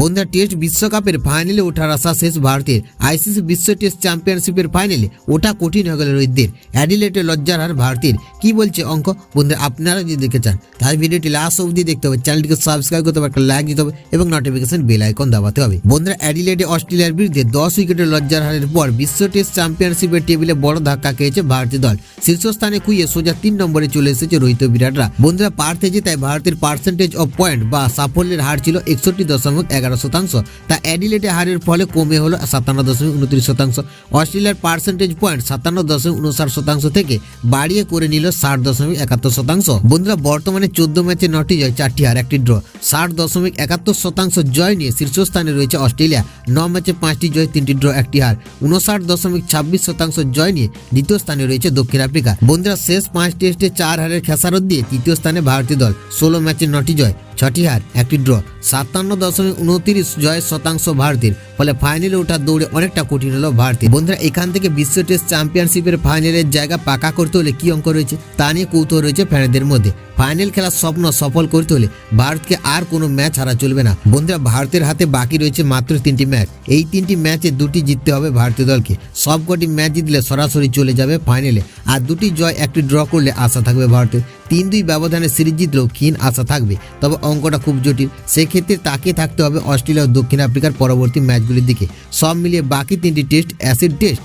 বন্ধুরা টেস্ট বিশ্বকাপের ফাইনালে ওঠার আশা শেষ ভারতের। আইসিসি বিশ্ব টেস্ট চ্যাম্পিয়নশিপের ফাইনালে ওঠা কঠিন হয়ে গেল রোহিতদের। অ্যাডিলেডে লজ্জার হার ভারতের। কি বলছে অঙ্ক? বন্ধুরা আপনারা যদি দেখতে চান তাহলে ভিডিওটি লাস্ট অবধি দেখতে হবে, চ্যানেলটিকে সাবস্ক্রাইব করতে হবে, একটা লাইক দিতে হবে এবং নোটিফিকেশন বেল আইকন দাবাতে হবে। বন্ধুরা অ্যাডিলেডে অস্ট্রেলিয়ার বিরুদ্ধে 10 উইকেটের লজ্জার হারের পর বিশ্ব টেস্ট চ্যাম্পিয়নশিপের টেবিলে বড় ধাক্কা খেয়েছে ভারতীয় দল। শীর্ষস্থানে খুইয়ে সোজা 3 নম্বরে চলে এসেছে রোহিত বিরাটরা। বন্ধুরা পার্থে জেতায় ভারতের পার্সেন্টেজ অফ পয়েন্ট বা সাফল্যের হার ছিল 61.11%। তা অ্যাডিলেডে হারের ফলে কমে হলো 57.29%। অস্ট্রেলিয়ার পার্সেন্টেজ পয়েন্ট 57.59% থেকে বাড়িয়ে করে নিল 60.71%। বন্ধুরা বর্তমানে 14 ম্যাচে 9টি জয়, 4টি হার, 1টি ড্র। 60.71% জয় নিয়ে শীর্ষস্থানে রয়েছে অস্ট্রেলিয়া। 9 ম্যাচে 5টি জয়, 3টি ড্র, 1টি হার। 59.26% জয় নিয়ে দ্বিতীয় স্থানে রয়েছে দক্ষিণ আফ্রিকা। বন্ধুরা শেষ 5 টেস্টে 4 হারের খেসারত দিয়ে তৃতীয় স্থানে ভারতীয় দল। 16 ম্যাচে 9টি জয়, 6টি হার, 1টি ড্র। 57.29 জয় শতাংশ ভারতের। ফলে ফাইনালে ওঠার দৌড়ে অনেকটা কঠিন হলো ভারতের। বন্ধুরা এখান থেকে বিশ্ব টেস্ট চ্যাম্পিয়নশিপের ফাইনালের জায়গা পাকা করতে হলে কি অঙ্ক রয়েছে তা নিয়ে কৌতূহল রয়েছে ফ্যানদের মধ্যে। ফাইনাল খেলার স্বপ্ন সফল করতে হলে ভারতকে আর কোনো ম্যাচ হারা চলবে না। বন্ধুরা ভারতের হাতে বাকি রয়েছে মাত্র 3টি ম্যাচ। এই 3টি ম্যাচে 2টি জিততে হবে ভারতীয় দলকে। সবকটি ম্যাচ জিতলে সরাসরি চলে যাবে ফাইনালে। আর 2টি জয়, 1টি ড্র করলে আশা থাকবে ভারতের। 3-2 ব্যবধানে সিরিজ জিতলেও ক্ষীণ আশা থাকবে। তবে অঙ্কটা খুব জটিল। সেক্ষেত্রে তাকিয়ে থাকতে হবে অস্ট্রেলিয়া ও দক্ষিণ আফ্রিকার পরবর্তী ম্যাচগুলির দিকে। সব মিলিয়ে বাকি 3টি টেস্ট অ্যাসিড টেস্ট।